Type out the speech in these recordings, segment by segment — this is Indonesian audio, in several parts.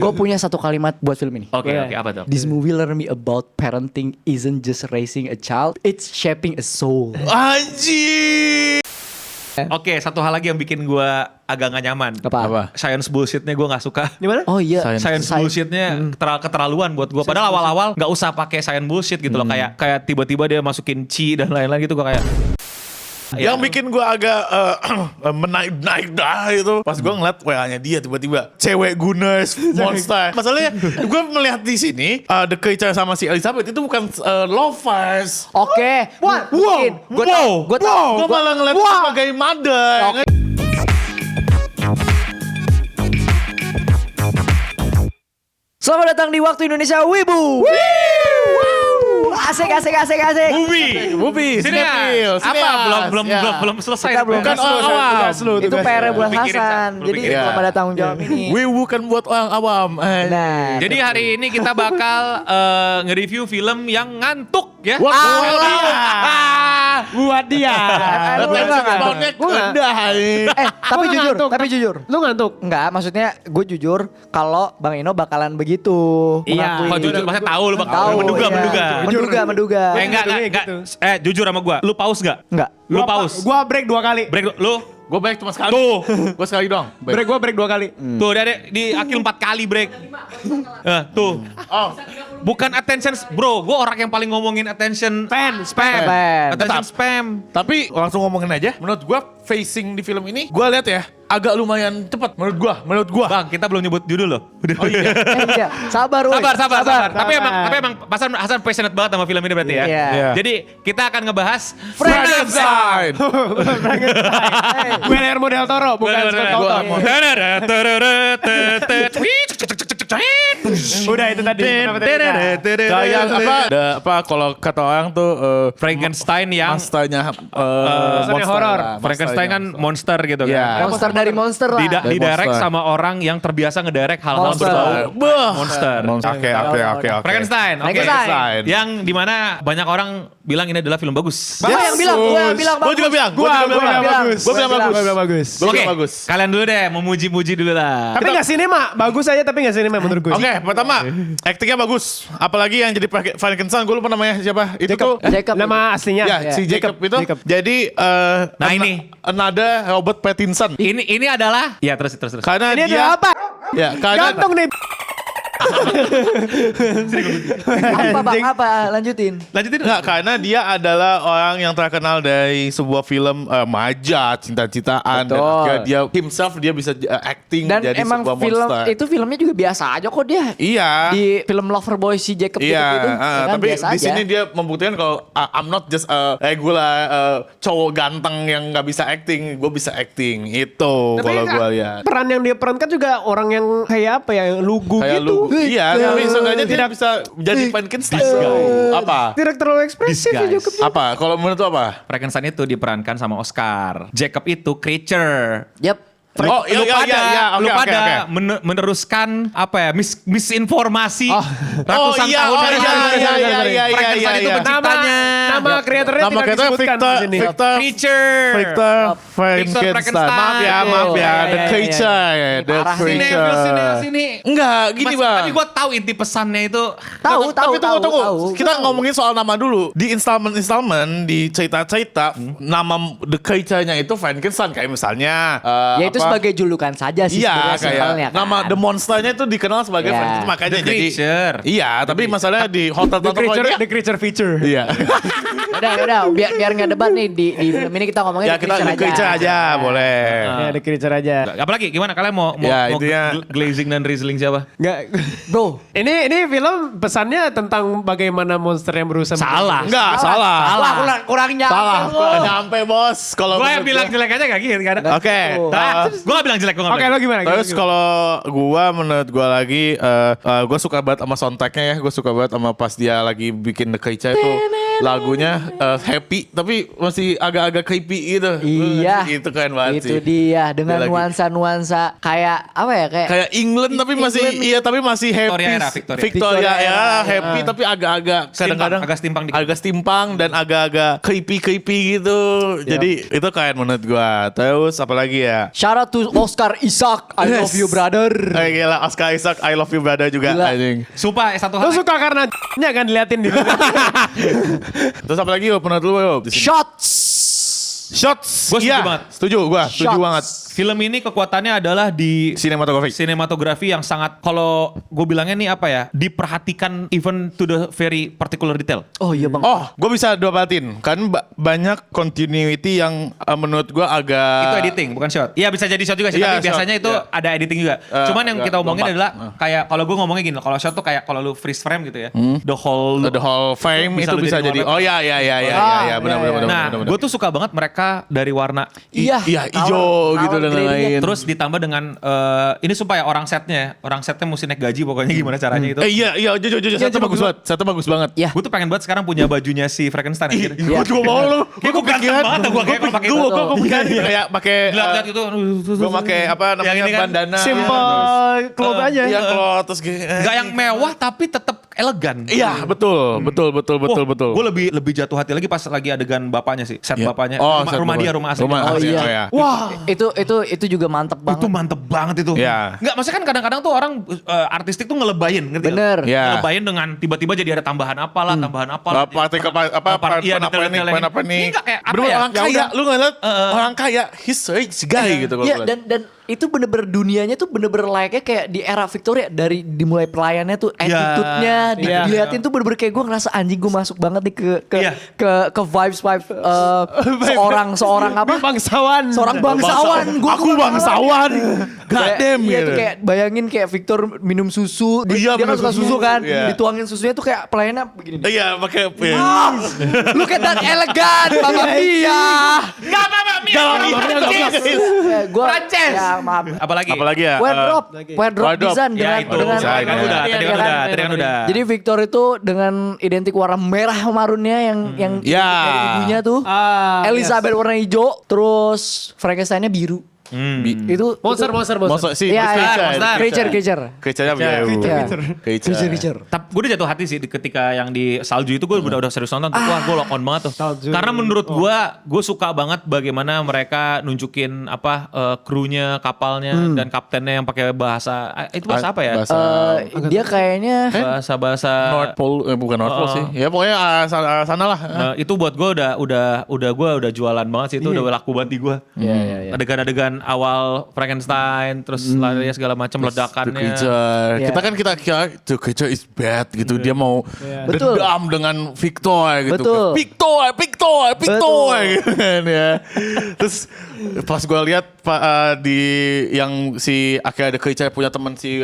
Gue punya satu kalimat buat film ini. Oke, apa tuh? This movie learn me about parenting isn't just raising a child, it's shaping a soul. Anjir. Oke, satu hal lagi yang bikin gue agak gak nyaman. Apa? Science bullshitnya gue gak suka. Gimana? Oh iya, Science bullshitnya keterlaluan buat gue. Padahal awal-awal gak usah pakai science bullshit gitu loh. Kayak tiba-tiba dia masukin chi dan lain-lain gitu. Gue kayak... Yang bikin gue agak menaik-naik dah itu pas gue ngeliat WA-nya dia tiba-tiba cewek Gunners monster. Masalahnya gue melihat di sini The Creature sama si Elizabeth itu bukan lovers. Oke. What? Mungkin. Gue tahu. Gue tahu. Gue malah ngeliat itu sebagai mother. Selamat datang di Waktu Indonesia Wibu. Asik. Movie. Sini ya. Apa? Belum selesai. Kita belum Kan awam. Itu PR bulan Pikirin, Hasan. Sa. Jadi Pikirin. belum ada tanggung jawab ini. Bukan buat orang awam. Nah, Jadi hari ini kita bakal nge-review film yang ngantuk ya. Buat dia. Lu enggak ngantuk. Tapi jujur. Lu ngantuk? Enggak, maksudnya gue jujur kalau Bang Ino bakalan begitu. Iya. Mengakui. Kok jujur? Maksudnya tahu lu bakal Tahu, menduga. Menduga. Enggak. Jujur sama gua. Lu pause enggak? Enggak. Lu pause. Gua break 2 kali. Break lu. Gue baik cuma sekali. Tuh. Gue sekali doang. Gua break 2 kali. Tuh di Akil 4 kali break. Tuh. Oh. Bukan attention, bro. Gue orang yang paling ngomongin attention Spam. Spam. Attention spam. Tapi langsung ngomongin aja. Menurut gue facing di film ini, gue lihat ya agak lumayan cepat. Menurut gue. Bang, kita belum nyebut judul loh. Oh iya. Iya. Sabar, woy. Sabar. Tapi emang Hasan passionate banget sama film ini berarti ya. Iya. Jadi kita akan ngebahas Frankenstein. Guillermo del Toro, bukan Scott Calton. Udah itu tadi. Kayak apa kalau kata orang tuh Frankenstein yang monsternya monsternya horor. Frankenstein kan monster gitu kan. Iya. Monster dari monster lah. Di direct Monster. sama orang yang terbiasa ngedirect hal-hal Monster. berbau monster. Oke. Frankenstein. Oke. Frankenstein. Yang dimana banyak orang bilang ini adalah film bagus. Gua yang bilang Gue juga bilang. Gue bilang bagus. Oke, kalian dulu deh memuji-muji dulu lah. Tapi gak sinema, bagus aja tapi gak sinema menurut gue. Oke, pertama aktingnya bagus. Apalagi yang jadi Frankenstein, gue lupa namanya siapa. Itu tuh Jacob. Nama aslinya. ya si Jacob itu. Jadi Nah, ini. Another Robert Pattinson. Ini adalah ya terus. Karena Ini dia ada apa? Ya, karena Gantung nih. Apa? Lanjutin. Enggak, karena dia adalah orang yang terkenal dari sebuah film remaja, cinta-cintaan. Dan Betul. akhirnya dia himself dia bisa acting Dan jadi emang sebuah film monster. itu filmnya juga biasa aja kok dia. Iya. Di film Loverboy si Jacob Iya, gitu ya kan, tapi biasa di aja. sini dia membuktikan kalau I'm not just a regular cowok ganteng yang nggak bisa acting, gue bisa acting itu kalau gue lihat. Peran yang dia perankan juga orang yang kayak apa ya, yang lugu Kayak gitu. lu, iya, tapi seenggaknya dia bisa jadi Frankenstein. Apa? Tidak terlalu ekspresif ya Disguise. Jacob. Apa? Kalau menurut lu apa? Frankenstein itu diperankan sama Oscar. Jacob itu creature. Yep. Oh, iya, Lu oke, pada oke. meneruskan apa ya misinformasi ratusan iya, tahun oh, yang iya, lalu. iya, iya, iya, Frankenstein iya, itu iya. penciptanya. Nama kreatornya Nama tidak kita disebutkan di sini. Creature. Victor Frankenstein. Frankenstein. Maaf ya, The Iya, Creature ya, The Parah sih. Creature. Sini. Enggak, gini bang. Tapi gue tahu inti pesannya itu. Tahu. Tapi tunggu. Kita ngomongin soal nama dulu. Di installment di cerita-cerita, nama The Creature-nya itu Frankenstein. Kayak misalnya Ya itu sebagai julukan saja sih Iya, sebenarnya simpelnya kayak nama kan. The Monster-nya itu dikenal sebagai Ya. Frankenstein, makanya The jadi Creature. Iya, tapi masalahnya di hotel The creature feature. Iya. Udah, biar nggak debat nih di film ini kita ngomongin Ya kita The Creature aja, boleh. Ya, The creature aja. Apalagi gimana kalian mau Ya, intinya- glazing dan Riesling siapa? Enggak. Bro, Ini film pesannya tentang bagaimana monster yang berusaha. Salah. Enggak, salah. Wah, kurang nyampe Salah. lu. Nggak nyampe, Bos. Kalau Gue yang menurut bilang gua. jelek aja gak gitu kan? Oke. Gue gak bilang jelek, gue gak Oke, bilang. lo gimana? Terus kalau menurut gua lagi, gua suka banget sama soundtracknya ya. Gue suka banget sama pas dia lagi bikin The Creature itu lagunya happy tapi masih agak-agak creepy gitu. Iya. Itu keren banget Itu sih. dia dengan Dia lagi- nuansa-nuansa kayak apa ya Kayak England tapi masih England. tapi masih happy. Victoria era, Victoria era, ya, ya. happy tapi agak-agak kadang-kadang agak steampunk dikit. agak steampunk dan agak-agak creepy gitu. Jadi itu keren menurut gua. Terus apalagi ya? Shout out to Oscar Isaac, I love you brother. Gila, Oscar Isaac, I love you brother juga. Gila. Anjing. Sumpah satu Lu hal. suka karena nya kan diliatin di Terus apa lagi yo? Pernah dulu yo. di sini. Shots. Shots. Gua setuju Iya, banget. Setuju Shots. banget. Film ini kekuatannya adalah di sinematografi yang sangat, kalau gue bilangnya nih apa ya, diperhatikan even to the very particular detail. Oh iya bang. Oh, gue bisa dapatin. Kan banyak continuity yang menurut gue agak... Itu editing bukan shot. Iya bisa jadi shot juga sih, Iya, tapi shot, biasanya itu iya. ada editing juga. Cuman yang agak kita omongin lompat. adalah kayak kalau gue ngomongnya gini, kalau shot tuh kayak kalau lu freeze frame gitu ya. The whole frame itu lu bisa jadi... warna. Oh ya benar. Nah, gue tuh suka banget mereka dari warna Iya. Hijau gitu dan gradingnya. lain-lain. terus ditambah dengan ini sumpah ya orang setnya mesti naik gaji pokoknya gimana caranya itu. Iya, jujur, setnya bagus banget. Setnya bagus banget. Iya. Gue tuh pengen banget sekarang punya bajunya si Frankenstein aja. Gue juga mau lu. Kayak gue ganteng banget gue kayak kalau pakai itu. Gue kepikiran kayak pakai... Lihat gitu. Gue pakai apa namanya Yang ini kan, bandana. simple cloth aja. Iya, cloth terus gitu. Gak yang mewah tapi tetap elegan. Iya, betul. Gue lebih jatuh hati lagi pas lagi adegan bapaknya sih, set Iya. bapaknya. Oh, rumah set dia, bapak. rumah asli. Rumah Oh asli, iya. oh iya. Wah. Itu juga mantep Itu banget. mantep banget itu. Iya. Enggak, maksudnya kan kadang-kadang tuh orang artistik tuh ngelebayin, ngerti nggak? Bener. Iya. Ngelebayin dengan tiba-tiba jadi ada tambahan apalah. Partikel Iya, apa nih? Ini nggak kayak apa Bener-bener ya? orang kaya, lu ngeliat orang kaya, he's rich guy gitu. kalau Iya gua liat. dan itu bener-bener dunianya tuh bener-bener layaknya kayak di era Victoria, dari dimulai pelayannya tuh attitude-nya Iya. diliatin tuh bener-bener kayak gue ngerasa anjing gue masuk banget nih Iya. ke vibes seorang apa? Bangsawan. Seorang bangsawan. Aku bangsawan. Goddamn Iya gitu. tuh kayak bayangin kayak Victor minum susu. Iya, Dia kan minum suka susu. susu kan. Iya. Dituangin susunya tuh kayak pelayannya begini. Iya, pakai Look at that elegan, Mamma Mia. Nggak apa-apa, Gue Prancis. ya maaf. Apalagi ya? Wardrobe wardrobe. design Ya dengan itu. dengan Tadi kan udah, tadi kan udah. Jadi Victor itu dengan identik warna merah marunnya yang Ya. dari ibunya tuh. Elizabeth warna hijau, terus Frankensteinnya biru. Itu Monster. Masa sih? Iya, Monster. creature. Creature-nya biru. Iya. Creature. Tapi gue udah jatuh hati sih ketika yang di salju itu gue udah serius nonton tuh. Wah gue lock on banget tuh. Salju. Karena menurut gue suka banget bagaimana mereka nunjukin krunya, kapalnya dan kaptennya yang pakai bahasa itu bahasa apa ya? Bahasa Dia kayaknya Bahasa North Pole, bukan North Pole sih. Ya pokoknya sana lah. itu buat gue udah jualan banget sih, itu udah laku banget di gue. Iya. Adegan-adegan awal Frankenstein terus larinya segala macam The ledakannya. Creature. Iya. Kita kan kira The Creature is bad gitu. Dia mau Betul. dendam dengan Victor gitu. Betul. Victor Betul. gitu kan ya. Terus pas gue lihat di yang si akhirnya The Creature punya teman si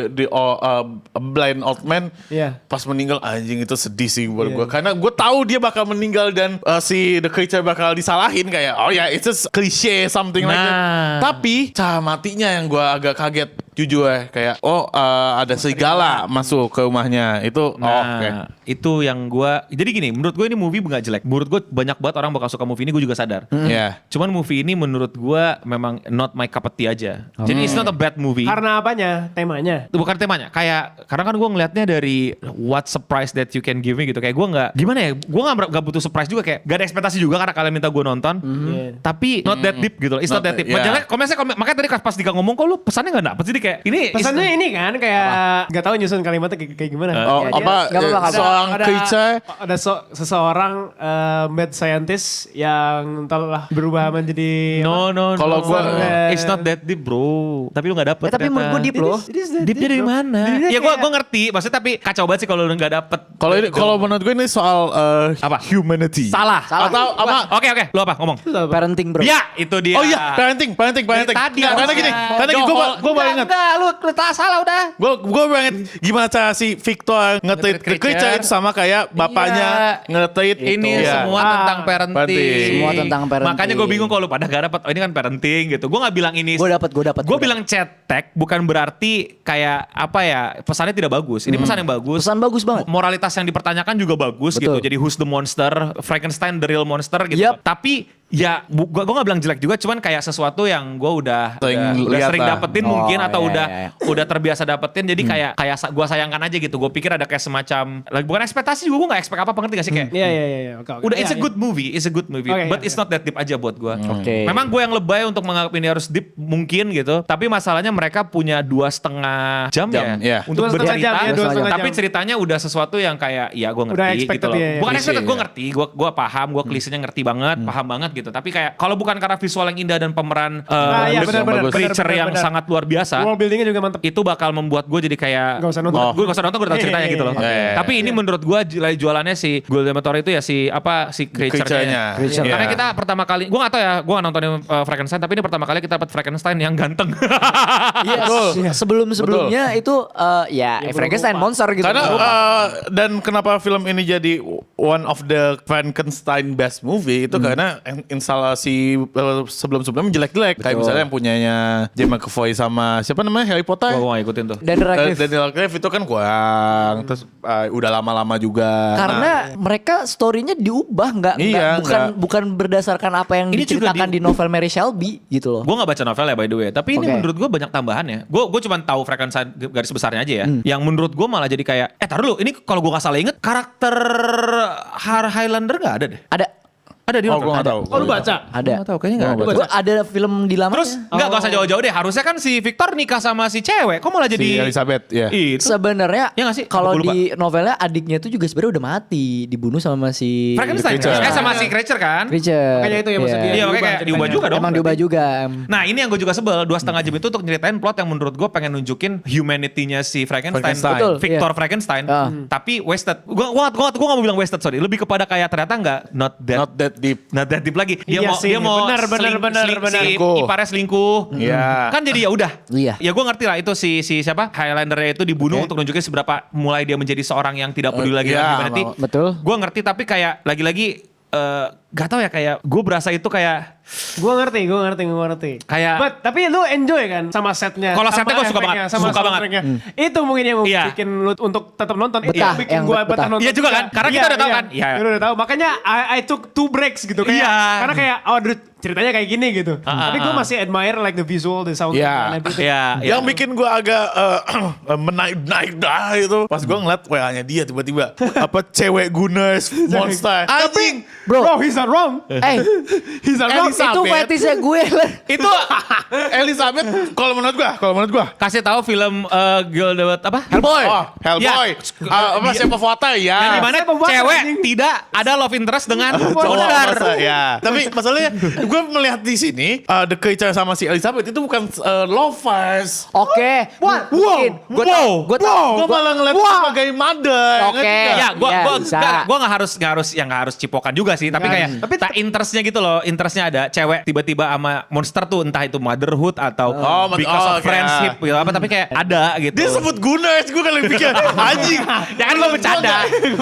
blind old man. Iya. Pas meninggal anjing itu sedih sih buat gue. Karena gue tahu dia bakal meninggal dan si The Creature bakal disalahin kayak oh ya it's just cliche something like that. Tapi cara matinya yang gue agak kaget jujur ya kayak ada serigala masuk ke rumahnya itu Nah, itu yang jadi gini, menurut gue ini movie nggak jelek. Menurut gue banyak banget orang bakal suka movie ini, gue juga sadar. Ya. Cuman movie ini menurut gue memang not my cup of tea aja. Jadi it's not a bad movie. Karena apanya? Temanya. Itu bukan temanya. Kayak karena kan gue ngelihatnya dari what surprise that you can give me gitu. Kayak gue nggak gimana ya? Gue nggak butuh surprise juga, kayak gak ada ekspektasi juga karena kalian minta gue nonton. Tapi not that deep gitu loh. It's not that deep. Yeah. Makanya tadi pas Dika ngomong kok lu pesannya nggak dapet sih, dia kayak ini Pesannya ini kan kayak nggak tahu nyusun kalimatnya kayak gimana. Oh, Ya, dia- apa nggak apa-apa. seorang creature ada seseorang mad scientist yang entahlah berubah menjadi No. Kalau gua- it's not that deep bro. Tapi lu gak dapet. tapi menurut gue deep loh. Deepnya dari mana? Ya gue ngerti. Maksudnya tapi kacau banget sih kalau lu gak dapet. kalau menurut gue ini soal Apa? humanity. Salah. Atau apa? Oke. Lu apa? Ngomong. Parenting bro. Ya itu dia. Oh iya, parenting. Tadi Nggak, karena gini, gue baru ingat. Lu tak salah udah. Gue banget gimana cara si Victor nge-treat The Creature itu sama kayak bapaknya nge-treat Ini Iya. semua tentang parenting. parenting. Semua tentang parenting. Makanya gue bingung kalau lu pada gak dapet. Oh ini kan parenting gitu. Gue gak bilang ini. Gue dapet. Gue bilang cetek bukan berarti kayak apa ya, pesannya tidak bagus. Ini pesan yang bagus. Pesan bagus banget. Moralitas yang dipertanyakan juga bagus Betul. gitu. Jadi who's the monster, Frankenstein the real monster gitu. Yep. Tapi ya gue gak bilang jelek juga, cuman kayak sesuatu yang gue udah lihat sering lah. dapetin mungkin atau iya. udah terbiasa dapetin, jadi kayak gue sayangkan aja gitu. Gue pikir ada kayak semacam, bukan ekspektasi juga, gue gak expect apa ngerti gak sih kayak. Iya. Oke. Udah, it's Iya, a good movie, Oke, but iya, it's not that deep aja buat gue. Oke. Memang gue yang lebay untuk menganggap ini harus deep mungkin gitu, tapi masalahnya mereka punya 2,5 jam ya iya. untuk 2,5 bercerita, jam, ya, 2,5 tapi jam. ceritanya udah sesuatu yang kayak ya gue Udah ngerti expected gitu loh. ya, ya. Bukan Klise, expected, gue ya. ngerti, gue paham, gue klisenya ngerti banget, paham banget gitu. Tapi kayak kalau bukan karena visual yang indah dan pemeran iya, benar, creature yang benar. sangat luar biasa, World buildingnya juga mantep. itu bakal membuat gue jadi kayak Gak usah nonton. gue gak usah nonton, gue udah tau ceritanya gitu loh. Iya. Tapi ini menurut gue jualannya si Guillermo del Toro itu ya si Creature-nya. creature. Iya. Karena kita pertama kali, gue gak tau ya, gue gak nontonin Frankenstein, tapi ini pertama kali kita dapat Frankenstein yang ganteng. Sebelum-sebelumnya itu Frankenstein monster gitu. Karena dan kenapa film ini jadi one of the Frankenstein best movie itu karena instalasi sebelum-sebelumnya jelek-jelek. Kayak misalnya yang punyanya James McAvoy sama siapa namanya Harry Potter. Gue gak ikutin tuh. Dan Radcliffe. Daniel Radcliffe itu kan kurang. Terus udah lama-lama juga. Karena mereka story-nya diubah Iya, bukan berdasarkan apa yang Ini juga diceritakan di novel Mary Shelby gitu loh. Gue gak baca novel ya by the way, tapi ini Oke. menurut gue banyak tambahannya. Gue cuma tahu Frankenstein garis besarnya aja ya. Yang menurut gue malah jadi kayak, taruh dulu, ini kalau gue gak salah inget karakter Highlander gak ada deh. Ada di Oh, novel. gue gak tahu. Oh, lu baca? Ada. Gak tahu, kayaknya gak ada. Gua ada film di lamanya. Terus gak usah jauh-jauh deh. Harusnya kan si Victor nikah sama si cewek. Kok malah Si jadi Elizabeth, ya. Itu. Sebenarnya Ya nggak sih? kalau Aku lupa. di novelnya adiknya itu juga sebenarnya udah mati, dibunuh sama si Frankenstein. Creature. Sama si Creature kan. Creature. Makanya itu ya maksud dia. Iya, makanya kayak diubah juga dong. Emang diubah juga. Nah ini yang gue juga sebel 2,5 jam itu untuk nyeritain plot yang menurut gue pengen nunjukin humanity-nya si Frankenstein, Frankenstein. Betul, Victor iya. Frankenstein, Ah. tapi wasted. Gue gak mau bilang wasted, sorry, lebih kepada kayak ternyata nggak not that deep lagi. Iya sih, benar, si Selingkuh. iparnya selingkuh, Iya. kan jadi ya udah. Iya. Ya gue ngerti lah itu si siapa Highlandernya itu dibunuh untuk nunjukin seberapa mulai dia menjadi seorang yang tidak peduli lagi Iya, dengan humanity. Betul. Gue ngerti tapi kayak lagi-lagi gak tau ya kayak gue berasa itu kayak Gue ngerti. Kayak- Tapi lu enjoy kan sama setnya? Kalau sama setnya gua suka efeknya, banget, sama suka banget. soundtracknya. Itu mungkin yang Iya. bikin lu untuk tetap nonton. Itu Betah, yang bikin yang gue betah. betah nonton. Iya juga kan? Karena kita udah tahu kan? Iya. Kita udah tahu. Makanya I took 2 breaks gitu. Kayak, Iya. Karena kayak, aduh ceritanya kayak gini gitu. Tapi gue masih admire like the visual, the sound. Iya. and everything. Iya, Yang bikin gue agak menaik dah itu pas gue ngeliat WA-nya dia tiba-tiba apa cewek Gunners monster. Anjing. Bro, he's not wrong. He's not wrong. Elisa. Itu fetisnya gue lah. itu Elizabeth kalau menurut gue kasih tahu film Gilded apa? Hellboy. Oh, Hellboy. Ya. Apa siapa foto Yang ya? dimana Saya pembuat cewek anjing. tidak ada love interest dengan Cowok monster. masa, ya. Tapi masalahnya gue melihat di sini The Creature sama si Elizabeth itu bukan lovers. Oke. What? Mungkin. Gue tahu. Gue tahu. Gue malah ngeliat sebagai mother. Oke. ngerti nggak? Ya, Iya, bisa. gua nggak harus cipokan juga sih, tapi kayak tak interestnya gitu loh, interestnya ada cewek tiba-tiba sama monster tuh entah itu motherhood atau because of oke. friendship gitu apa, tapi kayak ada gitu. Dia sebut Gunners, gue kali pikir anjing. Ya kan gua bercanda.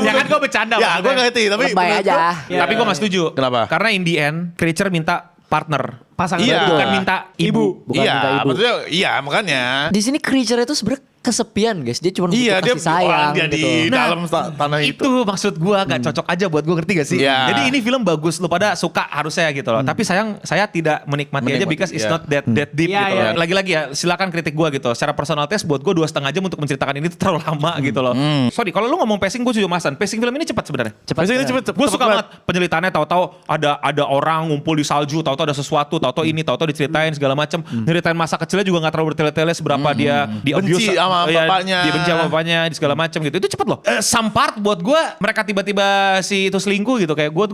Ya kan gua bercanda. Ya, gue maksudnya. ngerti, tapi Lebay menurut aja. gua- Tapi gue gak setuju. Kenapa? Karena in the end, Creature minta partner. Pasangan. Iya. Bukan minta ibu. Bukan minta Iya, ibu. maksudnya iya makanya. Di sini creature itu sebenarnya kesepian guys. Dia cuma butuh Iya, dia kasih sayang orang dia gitu. di dalam tanah itu. Itu maksud gue gak cocok aja buat gue, ngerti gak sih? Iya. Jadi ini film bagus, lu pada suka harusnya gitu loh. Tapi saya tidak menikmati aja because it's iya. not that deep Iya, gitu iya. loh. Lagi-lagi ya silakan kritik gue gitu. Secara personal taste buat gue 2,5 jam untuk menceritakan ini tuh terlalu lama gitu loh. Sorry, kalau lu ngomong pacing gue setuju Masan. Pacing film ini cepat sebenarnya. Pasti ini cepet. Gue suka banget penyelitaannya, tahu-tahu ada orang ngumpul di salju, tahu-tahu ada sesuatu, tahu-tahu ini, tahu-tahu diceritain segala macam. Nyeritain masa kecilnya juga nggak terlalu bertele-tele seberapa dia di Benci abuse sama bapaknya. dia benci sama bapaknya di segala macam gitu. Itu cepet loh. Some part buat gue mereka tiba-tiba si itu selingkuh gitu, kayak gue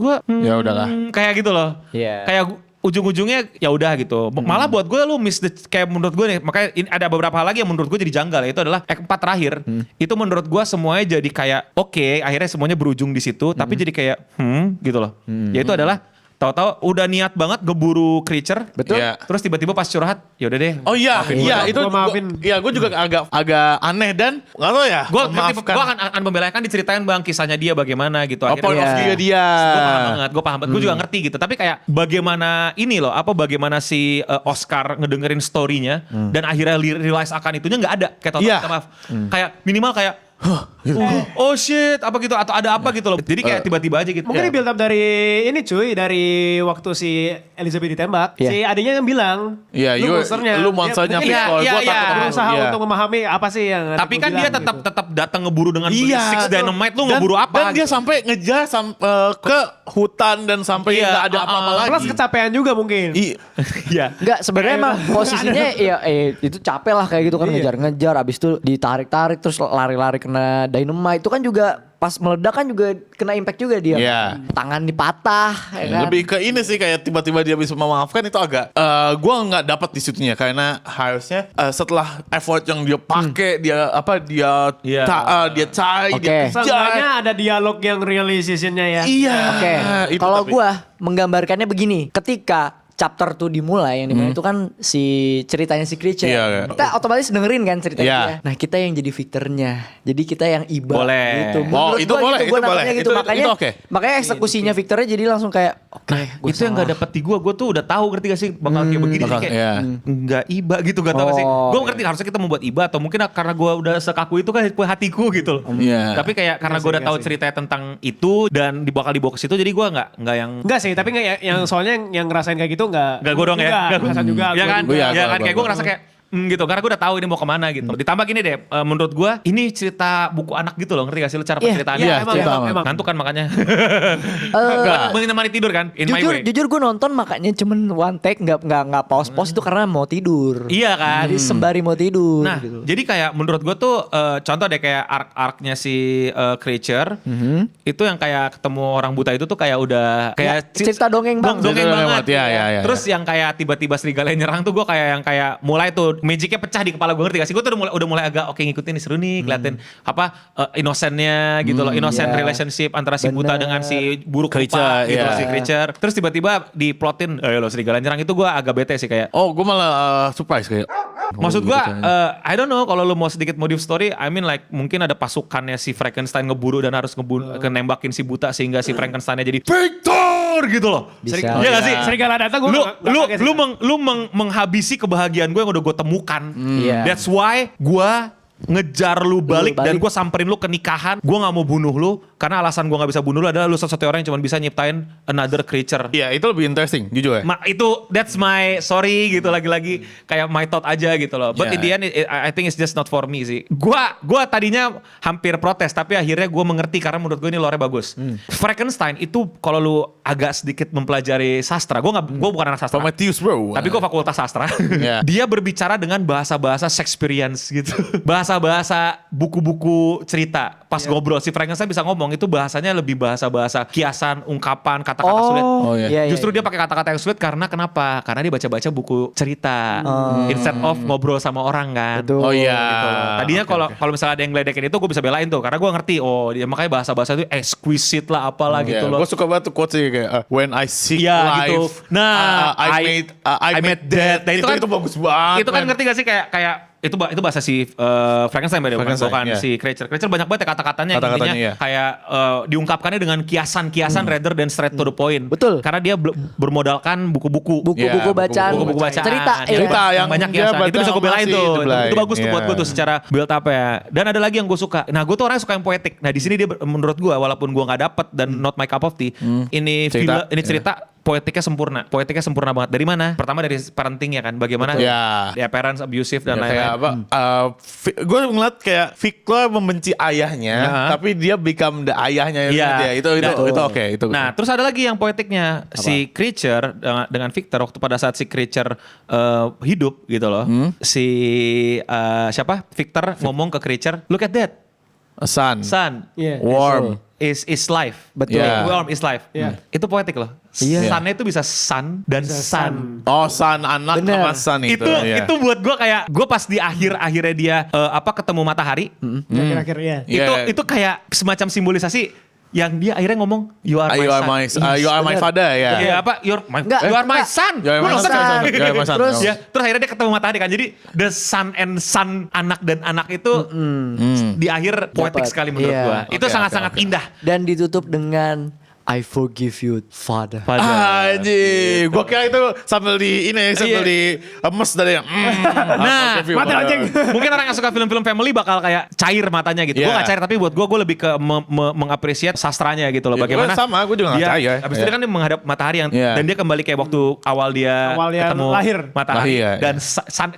Ya udahlah. kayak gitu loh. Iya. Kayak ujung-ujungnya ya udah gitu. Malah buat gue lu miss kayak menurut gue nih, makanya ada beberapa hal lagi yang menurut gue jadi janggal, yaitu adalah act 4 terakhir. Itu menurut gue semuanya jadi kayak oke, akhirnya semuanya berujung di situ, tapi jadi kayak gitu loh. Yaitu adalah tahu-tahu udah niat banget ngeburu Creature. Betul. Iya. Terus tiba-tiba pas curhat, ya udah deh. Oh iya, iya itu Gua maafin. gue juga agak aneh dan nggak tahu ya. Gue memaafkan. akan membela kan diceritain bang kisahnya dia bagaimana gitu. Oh, point of view dia. Gue paham banget, gue juga ngerti gitu. Tapi kayak bagaimana ini loh, bagaimana si Oscar ngedengerin story-nya dan akhirnya realize akan itunya nggak ada. Kayak total Iya. minta maaf. Kayak minimal kayak Oh shit, apa gitu atau ada apa gitu loh. Jadi kayak tiba-tiba aja gitu. Mungkin di build up dari ini cuy, dari waktu si Elizabeth ditembak, Iya. si adiknya yang bilang, Iya, lu monsternya Dia Iya, Victor. iya, Gua iya. takut sama lu. berusaha Iya. untuk memahami apa sih yang adik Tapi gua kan dia bilang tetap gitu. tetap datang ngeburu dengan Iya, Six betul. Dynamite, lu ngeburu apa? Dan dia gitu. sampai ngejar ke hutan dan sampai Iya, nggak ada apa-apa lagi. Plus kecapean juga mungkin. Iya. Enggak, sebenarnya emang posisinya ya itu capek lah kayak gitu kan, ngejar-ngejar, abis itu ditarik-tarik terus lari-lari kena dynamite, itu kan juga pas meledak kan juga kena impact juga dia. Iya. Tangan dipatah, ya kan? Lebih ke ini sih, kayak tiba-tiba dia bisa memaafkan itu agak gue nggak dapat di situnya, karena harusnya setelah effort yang dia pakai dia Iya. dia cari Oke. dia kejar. Seenggaknya ada dialog yang realisasinya ya. Iya. Oke, itu kalau tapi. gua menggambarkannya begini, ketika chapter 2 dimulai, yang dimana itu kan si ceritanya si Creature. Iya, iya. Kita otomatis dengerin kan ceritanya Iya. dia. Nah, kita yang jadi victornya. Jadi kita yang iba Boleh. gitu. Oh, Menurut itu gua boleh, gitu, itu gua boleh. nangkepnya gitu. Itu Makanya oke. makanya eksekusinya victornya jadi langsung kayak oke, gua Itu yang salah. gak dapet di gue tuh udah tahu, ngerti gak sih bakal kayak begini, jadi bakal, kayak iya. nggak iba gitu, gak tau gak sih. Oh, Gue ngerti harusnya kita membuat iba, atau mungkin karena gue udah sekaku itu kan hatiku gitu loh. Iya. Tapi kayak karena gue udah tahu ceritanya tentang itu dan bakal dibawa ke situ, jadi gue nggak yang Enggak sih, tapi enggak yang soalnya yang ngerasain kayak gitu enggak. Gak gue dong ya. Enggak, ngerasain juga. Ya kan? juga. Iya, Ya kan? gua- Kayak gue ngerasa kayak gitu. Karena gue udah tahu ini mau kemana gitu. Ditambah gini deh, menurut gue ini cerita buku anak gitu loh. Ngerti gak sih lu cara Iya, penceritaannya? iya, emang, cerita emang, amat. emang. Ngantuk kan makanya. Eh, Menemani tidur kan? In my jujur, way. jujur gue nonton makanya cuman one take, nggak pause itu karena mau tidur. Iya kan? Jadi sembari mau tidur. Nah, gitu. jadi kayak menurut gue tuh contoh deh kayak arc-arcnya si Creature itu yang kayak ketemu orang buta itu tuh kayak udah kayak Ya, cerita dongeng banget. dongeng Cerita dongeng banget. banget, ya. Terus yang kayak tiba-tiba serigala nyerang tuh gue kayak yang kayak mulai tuh magicnya pecah di kepala gue, ngerti gak sih? Gue tuh udah mulai agak oke ngikutin nih, seru nih keliatin apa innocentnya gitu loh, innocent iya. relationship antara si buta Bener. dengan si buruk Creature, rupa gitu iya. loh, si Creature. Terus tiba-tiba diplotin lo serigala nyerang, itu gue agak bete sih kayak. Oh, gue malah surprise kayak. Maksud Oh, gua, gitu. I don't know kalau lu mau sedikit modif story, I mean like mungkin ada pasukannya si Frankenstein ngeburu dan harus nembakin si buta sehingga si Frankensteinnya jadi Victor gitu loh. Bisa. Iya gak sih? Serigala datang gue Lu menghabisi kebahagiaan gue yang udah gue temukan. Iya. That's why gua ngejar lu balik, dan gue samperin lu ke nikahan. Gue gak mau bunuh lu karena alasan gue gak bisa bunuh lu adalah lu satu-satunya orang yang cuma bisa nyiptain another creature. Iya, itu lebih interesting, jujur ya. Itu that's my sorry gitu, lagi-lagi kayak my thought aja gitu loh. But Yeah. in the end I think it's just not for me sih. Gua tadinya hampir protes, tapi akhirnya gue mengerti karena menurut gue ini lore bagus. Frankenstein itu kalau lu agak sedikit mempelajari sastra, gue bukan anak sastra. Prometheus, bro. Tapi gue fakultas sastra. Yeah. Dia berbicara dengan bahasa-bahasa Shakespeareans gitu. Bahasa-bahasa buku-buku cerita. Pas ngobrol si Frankenstein bisa ngomong, itu bahasanya lebih bahasa-bahasa kiasan, ungkapan, kata-kata sulit. Oh, iya. Justru dia pakai kata-kata yang sulit karena kenapa? Karena dia baca-baca buku cerita instead of ngobrol sama orang kan. Betul. Oh iya. Gitu loh. Tadinya kalau misalnya ada yang ngeledekin itu gue bisa belain tuh karena gue ngerti dia makanya bahasa-bahasa itu exquisite lah apalah gitu loh. Gue suka banget tuh quote sih kayak when I seek Iya, life, gitu. Nah, I made death. Nah, itu bagus banget. Itu kan man. ngerti gak sih kayak itu bahasa si Frankenstein Frankenstein, bukan iya. si Creature. Creature banyak banget ya kata-katanya yang Kata-katanya, intinya iya. kayak diungkapkannya dengan kiasan-kiasan rather than straight to the point. Betul. Karena dia bermodalkan buku-buku. Buku-buku Iya, bacaan, Buku-buku bacaan. cerita, Iya. Cerita yang banyak dia kiasan. Itu baca bisa gue belain masih tuh. dibelain. Itu bagus tuh Iya. buat gue tuh secara build up ya. Dan ada lagi yang gue suka. Nah, gue tuh orang yang suka yang poetik. Nah, di sini dia menurut gue walaupun gue nggak dapet dan not my cup of tea, ini cerita poetiknya sempurna banget. Dari mana? Pertama dari parenting ya kan, bagaimana Ya. ya parents abusive dan Ya, lain-lain. kayak apa? Gue ngeliat kayak Victor membenci ayahnya, tapi dia become the ayahnya. Iya. Itu oke. Itu. Nah, terus ada lagi yang poetiknya si Creature dengan Victor waktu pada saat si Creature hidup gitu loh. Si siapa? Victor ngomong ke Creature, "Look at that. Sun. Iya. Warm. Is life." Betul. Yeah. Warm is life. Iya. Itu poetik loh. Iya. Sun-nya itu bisa sun dan sun. Oh, Sun anak Bener. sama Sun itu. Iya. Itu buat gue kayak gue pas di akhirnya dia ketemu matahari. Akhir-akhir ya. Iya. Itu kayak semacam simbolisasi yang dia akhirnya ngomong you are my son. You are my father ya. Iya apa? You are my son. You are my Gua nonton son. kan? You are my son. Terus- Ya, terus akhirnya dia ketemu matahari kan. Jadi the sun and sun, anak dan anak itu di akhir poetik Dapat. sekali menurut Iya. gua. Itu Oke, sangat-sangat oke. indah. Dan ditutup dengan I forgive you, Father. Anjir, gua kira itu sambil di emes dari yang Nah, Mati anjing. mungkin orang yang suka film-film family bakal kayak cair matanya gitu. Gue Iya. gak cair, tapi buat gue lebih ke mengapresiasi sastranya gitu loh. Iya, Bagaimana gua sama, gua juga nggak cair. Abis itu dia kan dia menghadap matahari Iya. dan dia kembali kayak waktu awal dia ketemu lahir. matahari. Lahir, Dan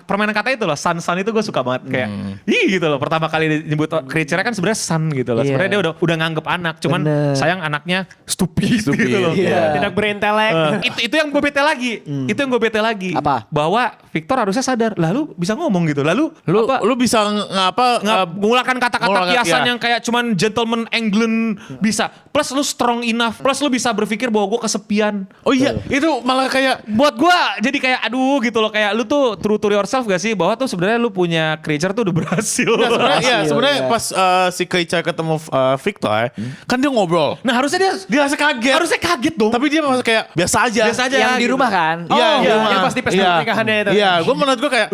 permainan kata itu loh, sun itu gue suka banget kayak, ih gitu loh. Pertama kali nyebut creature-nya kan sebenarnya sun gitu loh. Iya. Sebenarnya dia udah nganggep anak, cuman Bener. sayang anaknya stupid gitu loh. Iya. Tidak berintelek. Itu yang gue bete lagi. Itu yang gue bete lagi. Apa? Bahwa Victor harusnya sadar. Lalu bisa ngomong gitu. Lalu lu bisa mengeluarkan kata-kata kiasan iya. yang kayak cuman gentleman England bisa. Plus lu strong enough. Plus lu bisa berpikir bahwa gue kesepian. Oh iya, itu malah kayak Buat gue jadi kayak aduh gitu loh. Kayak lu tuh true to yourself gak sih? Bahwa tuh sebenarnya lu punya creature tuh udah berhasil. sebenarnya Iya. pas si Creature ketemu Victor, kan dia ngobrol. Nah harusnya Dia rasa kaget. harusnya kaget dong. Tapi dia masih kayak biasa aja. Biasa aja. Yang di gitu. rumah kan? Iya, di iya, rumah. yang pas di pesta pernikahannya itu. Iya, menurut gue kayak,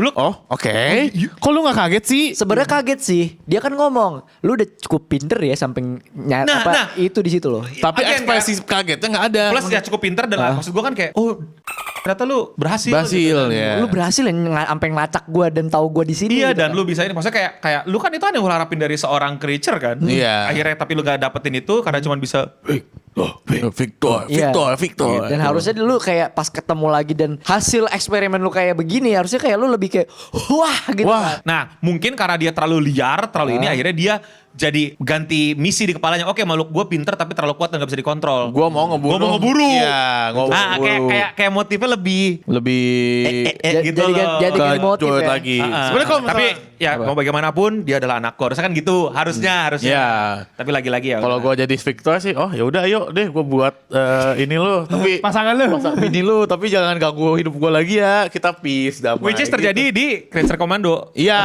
oke. Kok lu gak kaget sih? Sebenarnya kaget sih. Dia kan ngomong, lu udah cukup pinter ya sampai Nah. itu di situ loh. Tapi Again, ekspresi kagetnya gak ada. Plus ya cukup pinter dan maksud gue kan kayak ternyata lu berhasil. Berhasil gitu. ya. Lu berhasil ya sampai ngelacak gua dan tahu gua di sini. Iya gitu dan kan. lu bisa ini maksudnya kayak lu kan itu yang lu harapin dari seorang creature kan. Iya. Akhirnya tapi lu gak dapetin itu karena cuma bisa Victor. Iya. Victor. Dan harusnya lu kayak pas ketemu lagi dan hasil eksperimen lu kayak begini, harusnya kayak lu lebih kayak wah gitu. Wah. kan. Nah mungkin karena dia terlalu liar, terlalu ini akhirnya dia jadi ganti misi di kepalanya. Oke makhluk gue pinter tapi terlalu kuat dan gak bisa dikontrol. Gua mau ngeburu. Gua mau ngeburu. Iya, ngeburu. Nah kayak motifnya lebih lebih gitu loh. Jadi motif kecut ya. lagi. Ah, Sebenarnya kalau tapi misalnya- ya mau bagaimanapun dia adalah anakku. Harusnya kan gitu. Harusnya. Iya. Tapi lagi-lagi ya. Kalau gue jadi Victor sih, ya udah ayo deh gue buat ini lu, tapi Pasangan lu. bini lu, tapi jangan ganggu hidup gue lagi ya. Kita peace damai. which is terjadi di Creature Commando. Iya,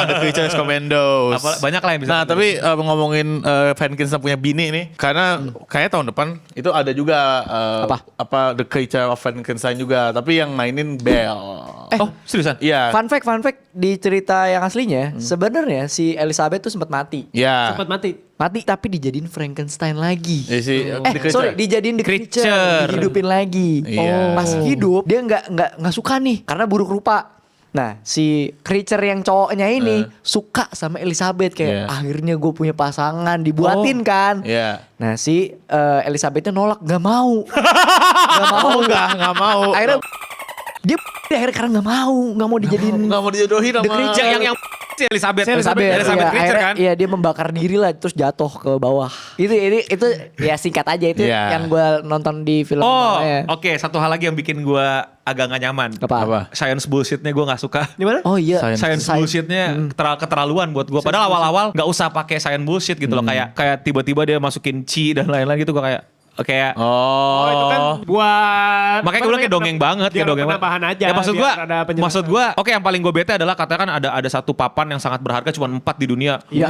The Creatures Commandos. Banyak lah yang bisa. Nah tapi ngomongin Frankenstein punya bini nih, karena kayaknya tahun depan itu ada juga apa The Creature of Frankenstein juga, tapi yang mainin Belle. Oh seriusan? Iya. Fun fact di cerita yang aslinya sebenarnya si Elizabeth tuh sempat mati. Iya. Sempat mati. Mati tapi dijadiin Frankenstein lagi. Iya sih, The Creature. Sorry, dijadiin The Creature. Creature, dihidupin lagi. Iya. Pas hidup dia nggak suka nih karena buruk rupa. Nah, si Creature yang cowoknya ini suka sama Elizabeth kayak Iya. akhirnya gue punya pasangan dibuatin kan. Iya. Nah, si Elizabethnya nolak, nggak mau. Nggak mau. Nggak mau. Akhirnya dia akhirnya karena nggak mau dijadiin Nggak mau dijodohin The sama Creature. Yang si Elizabeth Elizabeth Creature akhirnya, kan? Iya dia membakar diri lah terus jatuh ke bawah. Itu ya singkat aja itu Iya. yang gue nonton di film. Oh, namanya. oke. Satu hal lagi yang bikin gue agak gak nyaman. Apa? Science bullshitnya gue gak suka. Di mana? Oh iya. Science bullshitnya keterlaluan buat gue. Padahal awal-awal gak usah pakai science bullshit gitu loh. Kayak tiba-tiba dia masukin chi dan lain-lain gitu gue kayak Oh itu kan buat makanya gue bilang kayak dongeng banget, kayak dongeng banget. penambahan aja. Ya maksud biar ada gue, penjelasan. oke yang paling gue bete adalah katakan ada satu papan yang sangat berharga cuma 4 di dunia. Iya.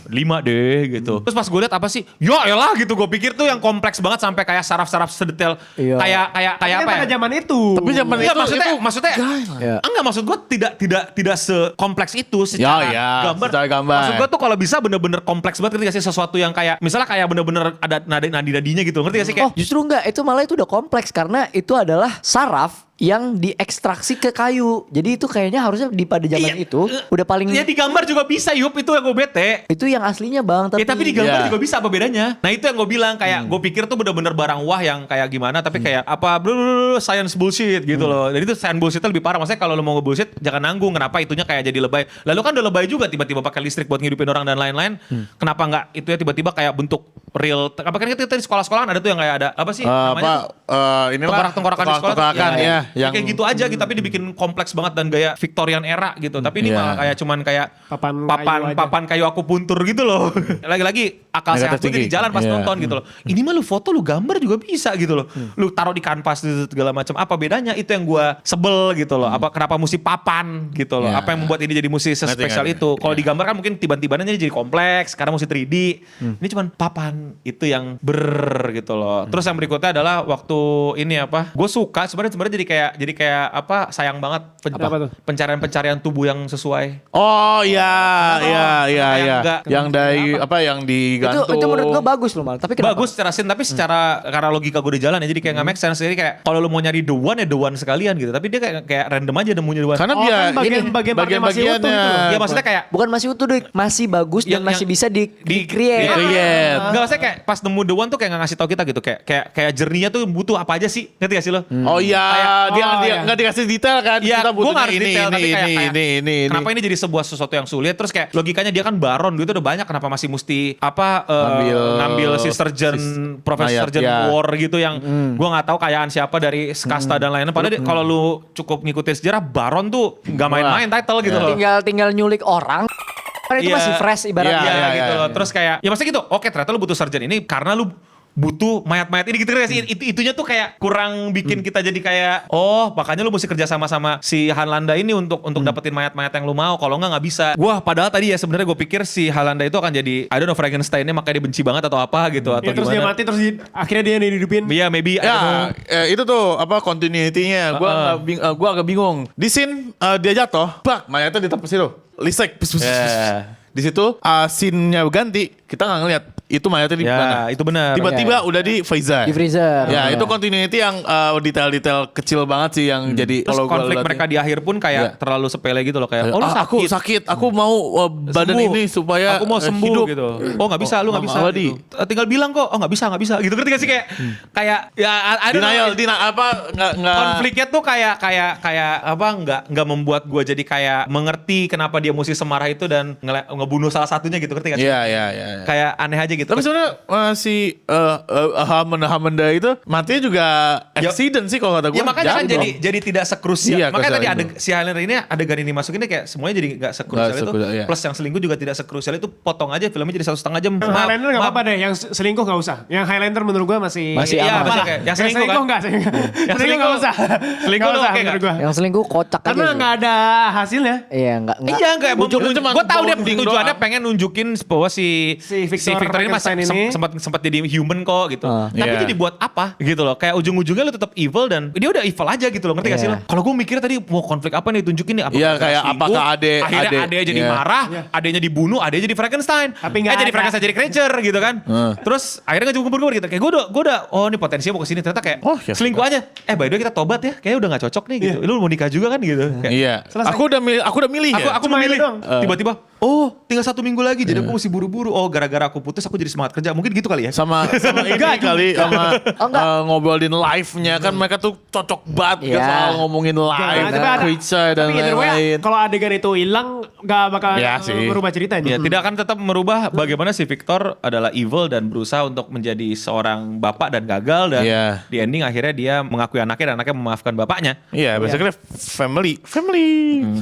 5 deh gitu. Terus pas gue lihat apa sih? Ya elah gitu, gue pikir tuh yang kompleks banget sampai kayak saraf-saraf sedetail Iya. kayak Kan apa pada ya? zaman itu. Tapi zaman Iya itu maksudnya Iya. enggak, maksud gue tidak sekompleks itu secara Ya, gambar. secara gambar. Maksud gue tuh kalau bisa bener-bener kompleks banget, ngerti gak sih, sesuatu yang kayak misalnya kayak bener-bener ada nadi-nadinya gitu, ngerti gak sih kayak Oh justru enggak, itu malah itu udah kompleks karena itu adalah saraf yang diekstraksi ke kayu. Jadi itu kayaknya harusnya pada zaman Iya. itu udah paling ya digambar juga bisa Yup, itu yang gue bete. itu yang aslinya Bang, tapi, Ya tapi digambar Iya. juga bisa, apa bedanya? Nah itu yang gue bilang kayak gue pikir tuh bener-bener barang wah yang kayak gimana, tapi kayak apa science bullshit gitu loh. Jadi itu science bullshitnya lebih parah. Maksudnya kalau lo mau nge-bullshit jangan nanggung. Kenapa itunya kayak jadi lebay? Lalu kan udah lebay juga tiba-tiba pakai listrik buat ngidupin orang dan lain-lain. Kenapa nggak itu ya tiba-tiba kayak bentuk real? Apa kan kita di sekolah-sekolah ada tuh yang kayak ada apa sih namanya? inilah Tengkorak-tengkorakan di sekolah tuh. tengkorakan ya, yang kayak gitu aja gitu, tapi dibikin kompleks banget dan gaya Victorian era gitu. Tapi ini Iya. malah kayak cuman kayak Papan papan kayu aku puntur gitu loh. Lagi-lagi akal sehat Negatif gue di thinking. jalan pas Iya. nonton gitu loh. Ini mah lu foto, lu gambar juga bisa gitu loh. Lu taruh di kanvas segala macam. Apa bedanya? Itu yang gue sebel gitu loh. Apa kenapa mesti papan gitu loh? Iya. Apa yang membuat ini jadi mesti sespesial Ngerti. itu? Kalau Iya. digambar kan mungkin tiba-tibanya jadi kompleks. Sekarang mesti 3D. Ini cuman papan. Itu yang gitu loh. Terus yang berikutnya adalah waktu ini apa? Gue suka sebenarnya jadi jadi kayak apa sayang banget Apa tuh? pencarian tubuh yang sesuai. Oh iya. enggak. Yang dari apa yang digantung. Itu menurut gue bagus loh Mal. Tapi kenapa? Bagus secara scene tapi secara karena logika gue di jalan ya jadi kayak nggak make sense. Jadi kayak kalau lu mau nyari the one sekalian gitu. Tapi dia kayak random aja nemunya the one. Karena Oh, dia kan bagian-bagian masih utuh gitu loh. Ya maksudnya kayak Bukan masih utuh deh, masih bagus dan Yang- masih bisa di-create. Create. Enggak maksudnya kayak pas nemu the one tuh kayak nggak ngasih tau kita gitu. Kayak journey-nya tuh butuh apa aja sih? Ngerti gak sih lo? Oh iya, dia iya. nggak dikasih detail kan? Iya, Kita gue butuhnya nggak detail tapi kayak ini. kenapa ini jadi sebuah sesuatu yang sulit? Terus kayak logikanya dia kan baron gitu udah banyak, kenapa masih mesti ngambil si surgeon, profesor mayat, surgeon ya. war gitu yang gue nggak tahu kayaan siapa dari kasta dan lainnya. Padahal kalau lu cukup ngikutin sejarah, baron tuh nggak main-main title gitu loh. Tinggal nyulik orang. Kan itu Iya. masih fresh ibaratnya. Iya, Iya, gitu iya, loh. iya. Terus kayak ya maksudnya gitu. Oke, ternyata lu butuh surgeon ini karena lu butuh mayat-mayat ini gitu kan sih. Itunya tuh kayak kurang bikin kita jadi kayak makanya lu mesti kerja sama si Hanlanda ini untuk dapetin mayat-mayat yang lu mau. Kalau nggak bisa. Wah, padahal tadi ya sebenarnya gue pikir si Hanlanda itu akan jadi I don't know Frankenstein-nya makanya dia benci banget atau apa gitu atau Ya, terus dia gimana. mati terus akhirnya dia yang dihidupin. Iya, maybe I don't know. Ya, itu tuh apa continuity-nya. Gua agak bingung. Di scene dia jatuh, bak, mayatnya ditepes itu. Lisek. Di situ scene-nya ganti, kita nggak ngeliat itu mayatnya di Ya, mana. itu benar. Tiba-tiba udah di Faizal. Di freezer. Ya, itu continuity yang detail-detail kecil banget sih yang jadi Terus kalau gua konflik liat- mereka di akhir pun kayak terlalu sepele gitu loh kayak lu aku sakit, aku mau badan Sembuh. ini supaya aku mau sembuh hidup. gitu. Oh nggak bisa, lu nggak bisa. Abadi. Gitu. Tinggal bilang kok, oh nggak bisa gitu. Ngerti gak sih kayak ya ada konfliknya tuh kayak apa nggak membuat gue jadi kayak mengerti kenapa dia mesti semarah itu dan ngebunuh salah satunya gitu. Ngerti gak sih? Iya. Kayak aneh aja gitu. Tapi sebenarnya si Hamenda itu matinya juga accident sih kalau kata gue. Ya makanya kan jadi tidak sekrusial. Iya, Makanya tadi krusial itu. si Highlander ini adegan ini masukinnya kayak semuanya jadi nggak sekrusial Nggak itu. sekrusial, iya. Plus yang selingkuh juga tidak sekrusial itu, potong aja filmnya jadi 1,5 jam. Yang Highlander gak apa-apa deh, yang selingkuh gak usah. Yang Highlander menurut gue masih Iya, aman. maksudnya kayak yang selingkuh kan. enggak. Yang Selingkuh gak usah. Selingkuh Nggak lu usah oke menurut nggak? gue. Yang selingkuh kocak aja. Karena sih. gak ada hasilnya. Iya, enggak. Iya enggak, Ujungnya cuma gue tahu dia bonding tujuannya doang. pengen nunjukin bahwa si Victor ini masih Frankenstein ini. sempat jadi human kok gitu. Tapi Iya. jadi buat apa gitu loh? Kayak ujung-ujungnya lu tetap evil dan dia udah evil aja gitu loh. Ngerti gak sih lo? Iya. Kalau gue mikir tadi mau konflik apa nih tunjukin nih? Iya, gara-gara kayak selingkuh, apakah akhirnya ade jadi iya. marah, adenya dibunuh, adenya jadi Frankenstein. Tapi nggak jadi ada. Frankenstein jadi creature gitu kan. Terus akhirnya gak cukup gitu. Kayak gue udah oh ini potensinya mau kesini, ternyata kayak Oh, ya selingkuh aja. By the way kita tobat ya. Kayaknya udah gak cocok nih gitu. Lu mau nikah juga kan gitu. Kayak, Iya. Selesai. Aku udah milih ya. Aku Cuma memilih itu doang. tiba-tiba tinggal 1 minggu lagi jadi aku mesti buru-buru. Oh gara-gara aku putus aku jadi semangat kerja. Mungkin gitu kali ya. sama ini kali sama ngobrolin live-nya kan mereka tuh cocok banget Iya. soal ngomongin live, Tapi ada- creature dan tapi either way, lain-lain. kalau adegan itu hilang gak bakal Ya sih. merubah ceritanya. Ya, tidak akan tetap merubah bagaimana si Victor adalah evil dan berusaha untuk menjadi seorang bapak dan gagal dan Iya. di ending akhirnya dia mengakui anaknya dan anaknya memaafkan bapaknya. Iya, basically family.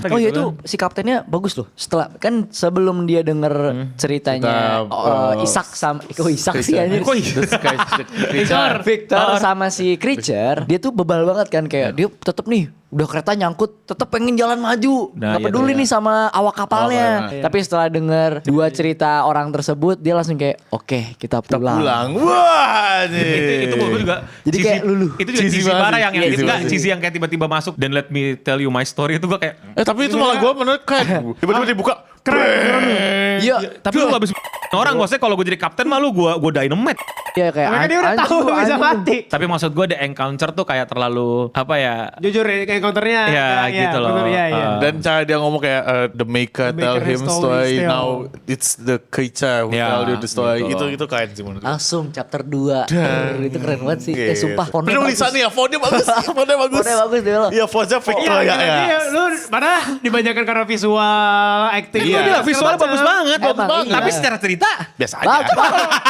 Oh iya itu si kaptennya bagus loh. Setelah kan sebelum dia denger ceritanya Ishak sama Ishak sih anjir. Victor sama si Creature, dia tuh bebal banget kan kayak dia tetep nih udah kereta nyangkut tetep pengen jalan maju. Nah, Gak iya, peduli iya. nih sama awak kapalnya. Tapi setelah denger dua cerita orang tersebut dia langsung kayak oke kita pulang. Wah, nih. Itu menurut gue juga Jadi kayak luluh. Itu juga Cheesy cheesy banget parah sih. yang Cheesy itu banget sih. cheesy yang kayak tiba-tiba masuk dan let me tell you my story itu gue kayak Tapi itu malah gue menurut kayak tiba-tiba dibuka. Iya, tapi lu gak bisa orang maksudnya kalau gue jadi kapten mah lu gue dynamite. iya kayak Mereka dia udah tahu anjing bisa lu. mati. Tapi maksud gue the encounter tuh kayak terlalu apa ya? Jujur ya, kayak counternya. Ya, gitu loh. bener, Iya, iya. Dan cara dia ngomong kayak the maker The tell maker him has told story his tale. now it's the creature who Ya, tell you the story. gitu. Itu keren sih menurut gue. Langsung chapter 2. Itu keren banget sih. Sumpah fontnya Penulisannya ya, fontnya bagus. Fontnya bagus. Fontnya bagus deh lo. Iya, fontnya Victor Iya, ya. iya, lu mana dibanyakan karena visual, acting. Iya. Gue bilang visualnya bagus banget, Emang bagus banget. iya. Tapi secara cerita Biasa aja.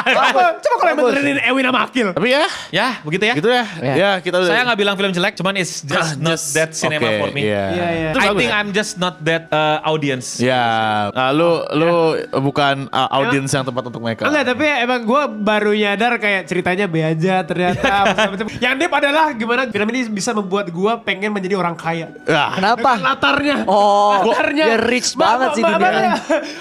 Bagus. Coba kalau yang benerin Ewin sama Akil. Tapi ya, ya begitu ya. gitu ya. Ya. Ya, kita udah. Saya nggak bilang film jelek, cuman it's just not that cinema oke, for me. Iya. Iya, iya. Itu I bagus think ya? I'm just not that audience. Ya, lu bukan audiens yang tepat untuk mereka. Enggak, tapi emang gue baru nyadar kayak ceritanya be aja ternyata. macam-macam. Yang deep adalah gimana film ini bisa membuat gue pengen menjadi orang kaya. Ya. Kenapa? Dengan latarnya. Oh, latarnya. dia rich banget sih dunia.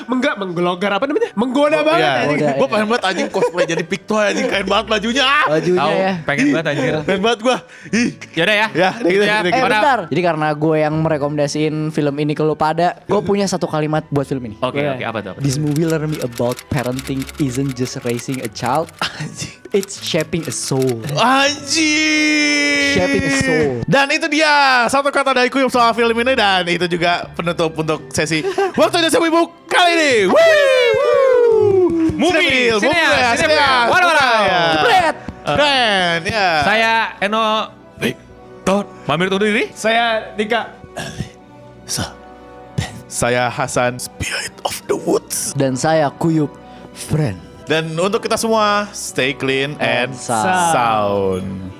Menggelogar apa namanya? Menggoda banget. Iya, anjing. Menggoda. gue pengen banget anjing cosplay jadi Victor anjing. Anjing keren banget bajunya. Bajunya Tahu, ya. pengen banget anjir. Keren banget gua. Ih. Yaudah ya. Ya, udah gitu, udah gitu. Bentar. Jadi karena gue yang merekomendasiin film ini ke lu pada, gue punya satu kalimat buat film ini. Oke, apa tuh? This movie learn me about parenting isn't just raising a child, it's shaping a soul. Anjing. Shaping a soul. Dan itu dia satu kata dari Kuyup soal film ini, dan itu juga penutup untuk sesi Waktunya Sewibu kali ini. Movie, Sineas. Jebret. Keren ya. Saya Eno Victor. pamit undur diri. Saya Dika. Saya Hasan Spirit of the Woods. Dan saya Kuyup Friend. Dan untuk kita semua, stay clean and sound. sound.